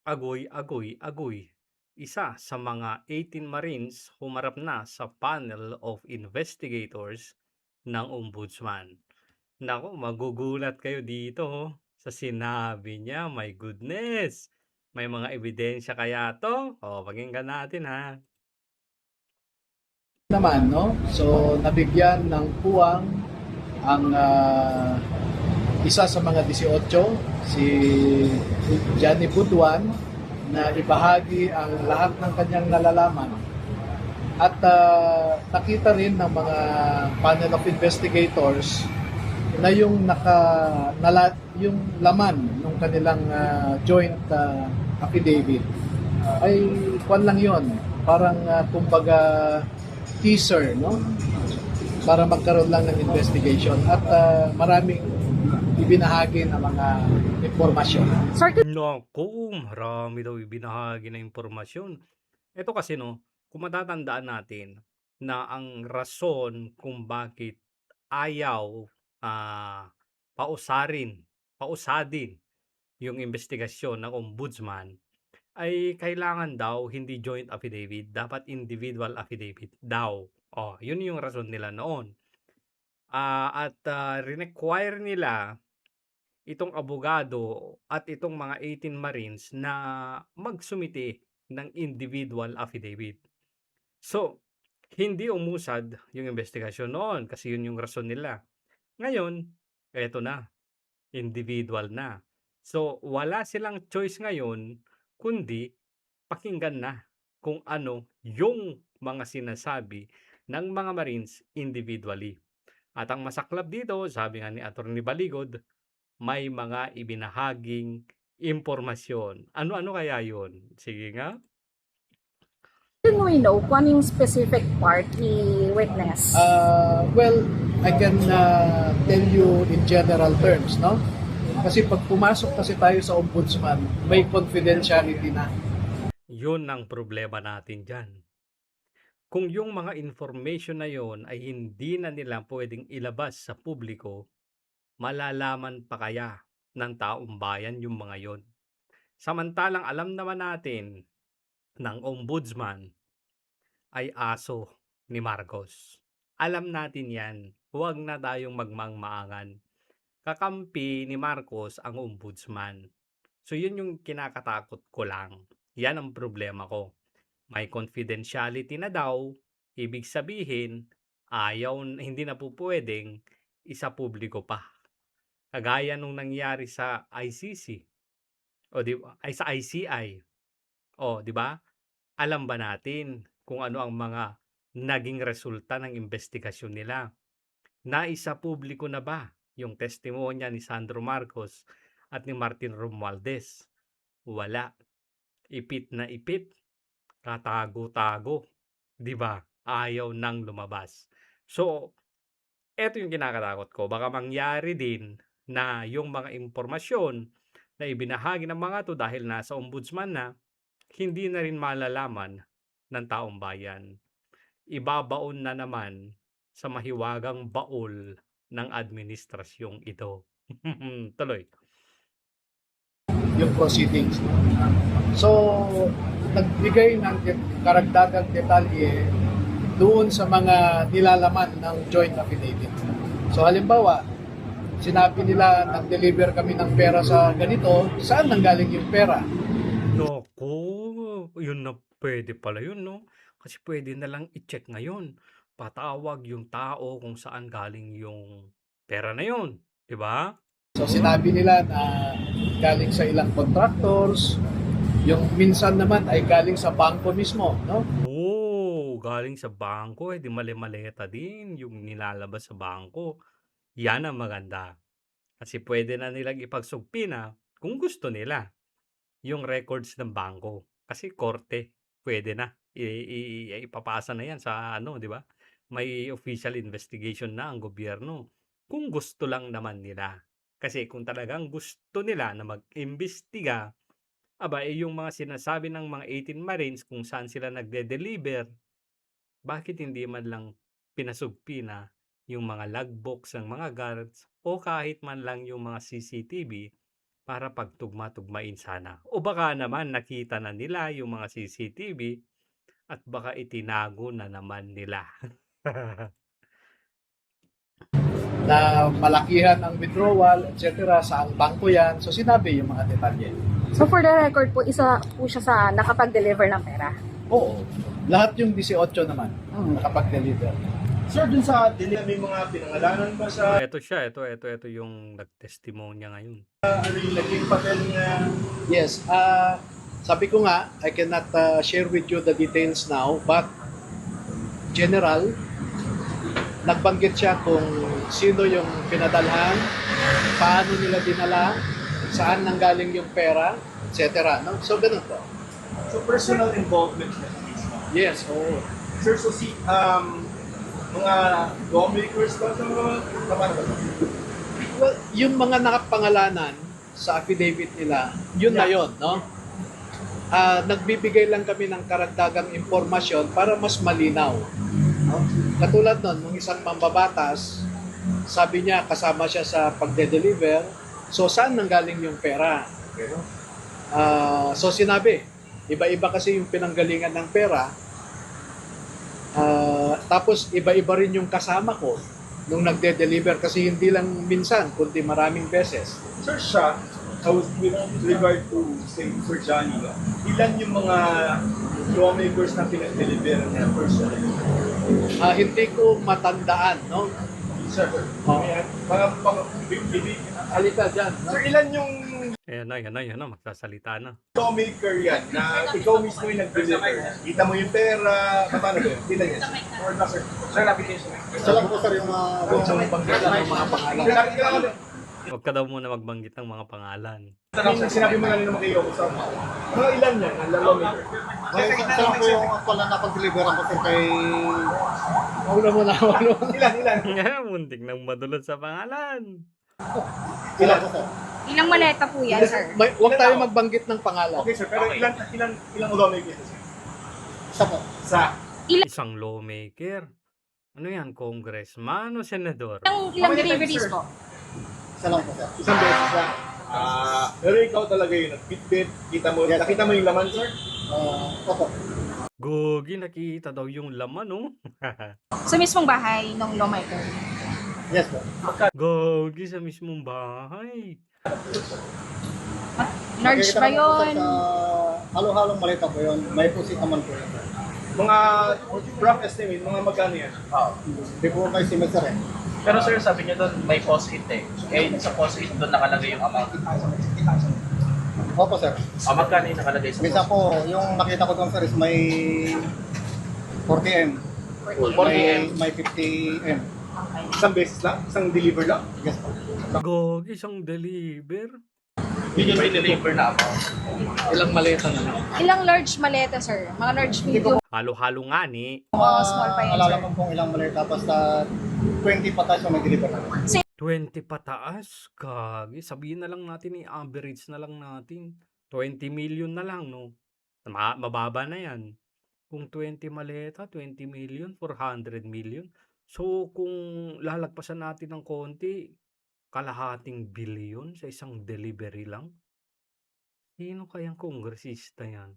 Agoy, agoy, agoy. Isa sa mga 18 Marines humarap na sa panel of investigators ng Ombudsman. Naku, magugulat kayo dito sa sinabi niya. My goodness! May mga ebidensya kaya to? O, pakinggan natin ha. Naman, no? So, nabigyan ng puwang ang isa sa mga 18, si Johnny Butuan, na ibahagi ang lahat ng kanyang nalalaman. At nakita rin ng mga panel of investigators na yung laman ng kanilang joint affidavit ay kwan lang yon, parang kumbaga teaser, no, para magkaroon lang ng investigation at maraming ibinahagi na mga impormasyon. Naku, marami daw ibinahagi na impormasyon. Ito kasi no, kung matatandaan natin na ang rason kung bakit ayaw pausadin yung investigasyon ng ombudsman ay kailangan daw hindi joint affidavit, dapat individual affidavit daw. Oh, yun yung rason nila noon. Require nila itong abogado at itong mga 18 Marines na magsumite ng individual affidavit. So, hindi umusad yung investigasyon noon kasi yun yung rason nila. Ngayon, eto na, individual na. So, wala silang choice ngayon kundi pakinggan na kung ano yung mga sinasabi ng mga Marines individually. At ang masaklap dito, sabi nga ni Atty. Baligod, may mga ibinahaging impormasyon. Ano-ano kaya yun? Sige nga. Can we know kung ano yung specific part ni witness? Well, I can tell you in general terms, no? Kasi pag pumasok kasi tayo sa ombudsman, may confidentiality na. Yun ang problema natin dyan. Kung yung mga information na yon ay hindi na nila pwedeng ilabas sa publiko, malalaman pa kaya ng taong bayan yung mga yon? Samantalang alam naman natin ng ombudsman ay aso ni Marcos. Alam natin yan. Huwag na tayong magmangmaangan. Kakampi ni Marcos ang ombudsman. So yun yung kinakatakot ko lang. Yan ang problema ko. May confidentiality na daw. Ibig sabihin, hindi na po pwedeng isa publiko pa. Kagaya nung nangyari sa ICC o di ba? Ay sa ICI. O, di ba? Alam ba natin kung ano ang mga naging resulta ng investigasyon nila? Naisa publiko na ba yung testimonya ni Sandro Marcos at ni Martin Romualdez? Wala. Ipit na ipit, katago-tago, 'di ba? Ayaw nang lumabas. So, eto yung kinakatakot ko. Baka mangyari din na yung mga impormasyon na ibinahagi ng mga to dahil nasa ombudsman na, hindi na rin malalaman ng taong bayan. Ibabaon na naman sa mahiwagang baul ng administrasyong ito. Tuloy. Yung proceedings. So, nagbigay ng karagdagang detalye doon sa mga nilalaman ng joint affidavit. So, halimbawa, sinabi nila nag-deliver kami ng pera sa ganito, saan nanggaling yung pera? Naku, yun na pwede pala yun, no? Kasi pwede na lang i-check ngayon. Patawag yung tao kung saan galing yung pera na yun. Di ba? So, sinabi nila na galing sa ilang contractors, yung minsan naman ay galing sa bangko mismo, no? Oo, galing sa bangko, di mali-maleta din yung nilalabas sa bangko. Yan ang maganda. Kasi pwede na nilang ipagsugpi na kung gusto nila yung records ng bangko. Kasi korte, pwede na. Ipapasa na yan sa ano, di ba? May official investigation na ang gobyerno. Kung gusto lang naman nila. Kasi kung talagang gusto nila na mag-imbestiga, yung mga sinasabi ng mga 18 Marines kung saan sila nagde-deliver, bakit hindi man lang pinasugpi na yung mga logbooks ng mga guards o kahit man lang yung mga CCTV para pagtugma-tugmain sana. O baka naman nakita na nila yung mga CCTV at baka itinago na naman nila. Na malakihan ang withdrawal, etc. Saang bangko yan. So sinabi yung mga detalye. So for the record po, isa po siya sa nakapag-deliver ng pera. Oo. Lahat yung 18 naman nakapag-deliver. Sir, dun sa dili may mga pinangalanan ba sa Ito siya, ito yung nagtestimonya ngayon. ano yung naging papel niya? Yes. Sabi ko nga, I cannot share with you the details now, but general, nagbanggit siya kung sino yung pinadalhan, paano nila dinala, saan nanggaling yung pera, etc. No? So, ganun po. So, personal involvement niya. Yes, oo. Sir, so mga lawmakers ba sa mga paano ba? Well, yung mga nakapangalanan sa affidavit nila, yun na yun, no? Nagbibigay lang kami ng karagdagang impormasyon para mas malinaw. No? Katulad nun, nung isang mambabatas, sabi niya kasama siya sa pagde-deliver, so saan nanggaling yung pera? So sinabi, iba-iba kasi yung pinanggalingan ng pera, tapos iba-iba rin yung kasama ko nung nagde-deliver kasi hindi lang minsan, kundi maraming beses. Sir, siya, with regard to, say, Sir Johnny, ilan yung mga lawmakers na pinag-deliver niya personally? Hindi ko matandaan, no? Sir, Halika dyan. No? Sir, ilan yung Ayan na, magsasalita na. lawmaker yan na ikaw mismo yung nag-deliver? Kita mo yung pera, paano ba yun? Ilan yan? Or na, sir? Sir, application. Isa lang po sir yung mga pangalan ng mga pangalan. Huwag ka daw muna magbanggit ng mga pangalan. Sinabi mo na rin naman kayo sa mga ilan yan, ang lawmaker? Isa lang po yung actual na napag-deliveran ko sir kay... Wala mo na. Ilan? Muntik nang madulot sa pangalan. Ilan po sir? Ilang maleta po yan, sir? Huwag tayo magbanggit ng pangalan. Okay, sir, pero ilan lawmakers? Sir? Isa po. Sa Isang lawmaker. Ano yan, congressman o senador? Ilang deliveries po? Isa lang po sir. isang beses na. Pero ikaw talaga yung nag-bitbit, nakita mo yung laman, sir? Opo. Gogi, nakita daw yung laman, oh. Sa mismong bahay ng lawmaker. Yes po. Gogi sa mismong bahay. Large ba yun? Halo-halong malita po yun. May pusing aman po yun. Mga rough estimate, mga magkano yan? Hindi po kayo si sir eh. Pero sir, sabi niyo doon may post-it eh. Eh, sa post-it doon nakalagay yung amount. Opo sir. Magkano yung nakalagay sa Minsan post-it? po, yung nakita ko doon sir is may 40M. 40M. May 50M. Isang beses lang? Isang deliver lang? Yes po. Gogi, isang deliver. Yun yung deliver na amount. Ilang maleta na lang. Ilang large maleta, sir? Mga large medium Halo-halo nga ni. o small pa yan, Alala sir? ko pong ilang maleta basta 20 patas yung mag-deliver na. 20 pataas. Kagi, sabihin na lang natin, i-average na lang natin. 20 million na lang, no? Mababa na yan. Kung 20 maleta, 20 million, 400 million. So, kung lalagpasan natin ng konti, kalahating billion sa isang delivery lang. Sino kayang kongresista yan?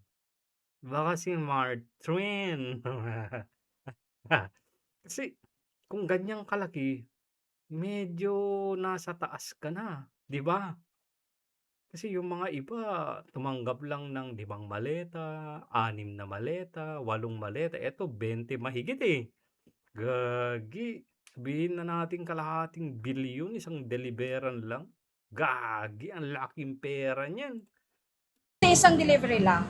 Baka si Martrin. Kasi, kung ganyang kalaki, medyo nasa taas ka na, 'di ba? Kasi yung mga iba tumanggap lang ng 5 maleta, 6 na maleta, 8 maleta, eto 20 mahigit eh. Gagi, sabihin na natin kalahating bilyon isang deliveran lang. Gagi, ang laking pera niyan. Sa isang delivery lang.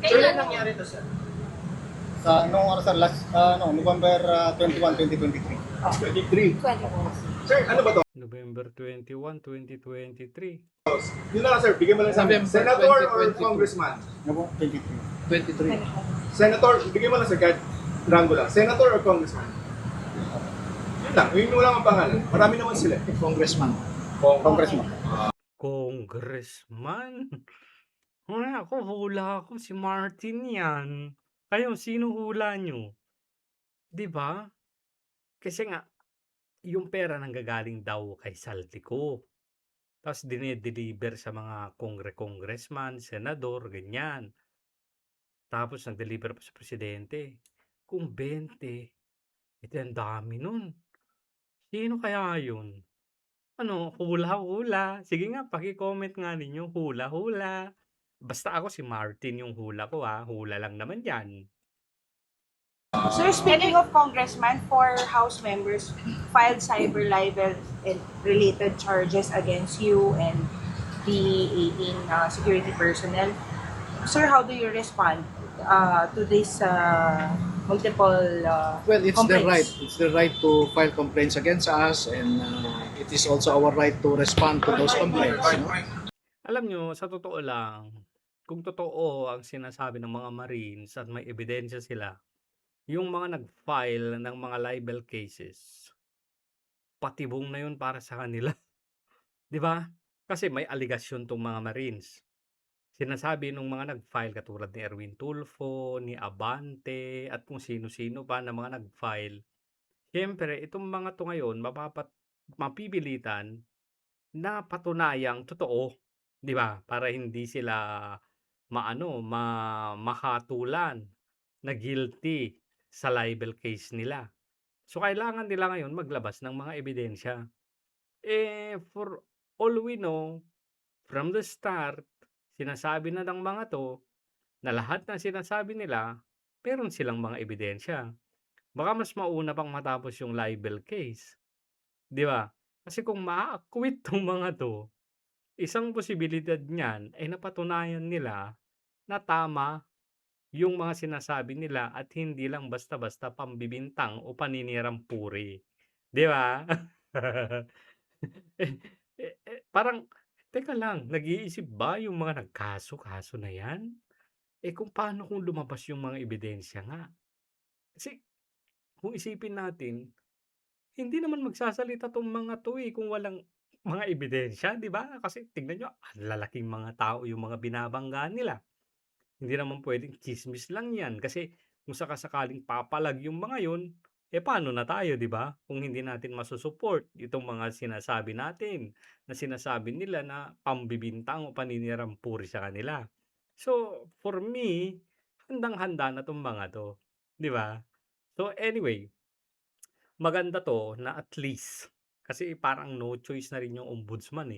Kailan nangyari to, sir? Sa nung sir last November 21, 2023. 23. 20. Sir, ano ba to? November 21, 2023. Yun na lang, sir. Bigyan mo lang sa amin. November Senator or 2022. congressman? Ano po? 23. Senator, bigyan mo lang, sir. Kahit rango lang. Senator or congressman? Yun lang. Yun mo lang ang pangalan. Marami naman sila. Congressman. Congressman. Congressman? Ay, ako hula ako si Martin yan. Kayo, sino hula nyo? 'Di ba? Kasi nga, yung pera nanggagaling daw kay Saltico. Tapos dine-deliver sa mga congressman, senador, ganyan. Tapos nag-deliver pa sa presidente. Kung 20, edi ang dami nun. Sino kaya yun? Ano, hula-hula. Sige nga, paki-comment nga ninyo, hula-hula. Basta ako si Martin yung hula ko, hula lang naman yan. Sir, speaking of congressman, 4 House members filed cyber libel and related charges against you and the 18 security personnel. Sir, how do you respond to this multiple Well, it's their right. complaints? It's their right to file complaints against us, and it is also our right to respond to those complaints. No? Alam nyo, sa totoo lang, kung totoo ang sinasabi ng mga Marines at may ebidensya sila, yung mga nag-file ng mga libel cases, patibong na yun para sa kanila. 'Di ba? Kasi may aligasyon tong mga Marines. Sinasabi nung mga nag-file katulad ni Erwin Tulfo, ni Abante, at kung sino-sino pa na mga nag-file. Siyempre, itong mga to ngayon, mapibilitan na patunayang totoo. 'Di ba? Para hindi sila mahatulan na guilty sa libel case nila. So, kailangan nila ngayon maglabas ng mga ebidensya. For all we know, from the start, sinasabi na ng mga to na lahat ng sinasabi nila, meron silang mga ebidensya. Baka mas mauna pang matapos yung libel case. 'Di ba? Kasi kung maa-acquit tong mga to, isang posibilidad niyan ay napatunayan nila na tama yung mga sinasabi nila at hindi lang basta-basta pambibintang o paninirang puri. 'Di ba? Parang, teka lang, nag-iisip ba yung mga nagkaso-kaso na yan? Kung paano kung lumabas yung mga ebidensya nga? Kasi kung isipin natin, hindi naman magsasalita 'tong mga 'to, kung walang mga ebidensya, 'di ba? Kasi tignan niyo, ang lalaking mga tao yung mga binabangga nila. Hindi naman puwedeng tsismis lang 'yan kasi kung saka-sakaling papalag yung mga yun, paano na tayo, 'di ba? Kung hindi natin masu-support itong mga sinasabi natin, na sinasabi nila na pambibintang o paninirang puri sa kanila. So, for me, handang-handa na 'tong mga 'to, 'di ba? So, anyway, maganda 'to na at least kasi parang no choice na rin yung ombudsman,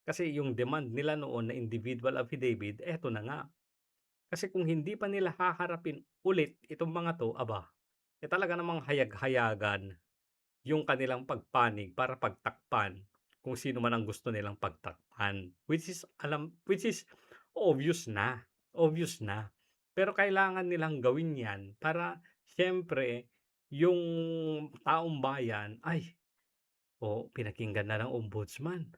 Kasi yung demand nila noon na individual affidavit, eto na nga. Kasi kung hindi pa nila haharapin ulit itong mga 'to, aba, talaga namang hayag-hayagan yung kanilang pagpanig para pagtakpan kung sino man ang gusto nilang pagtakpan. Which is obvious na. Pero kailangan nilang gawin 'yan para siyempre yung taong bayan, "Ay, pinakinggan na ng ombudsman.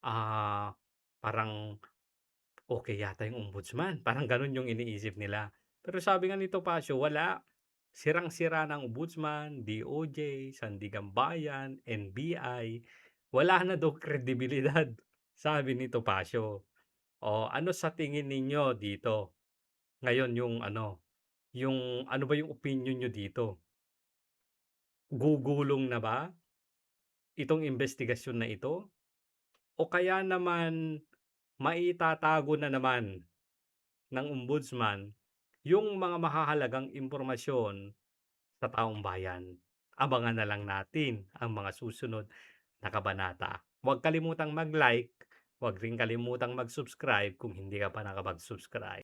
Ah, parang okay yata yung ombudsman." Parang gano'n yung iniisip nila. Pero sabi nga ni Topacio, wala. Sirang-sira ng ombudsman, DOJ, Sandigang Bayan, NBI. Wala na daw kredibilidad, sabi ni Topacio. Ano sa tingin ninyo dito? Ngayon yung ano ba yung opinion niyo dito? Gugulong na ba itong investigasyon na ito? O kaya naman maitatago na naman ng ombudsman yung mga mahahalagang impormasyon sa taong bayan? Abangan na lang natin ang mga susunod na kabanata. Huwag kalimutang mag-like, huwag rin kalimutang mag-subscribe kung hindi ka pa nakapag-subscribe.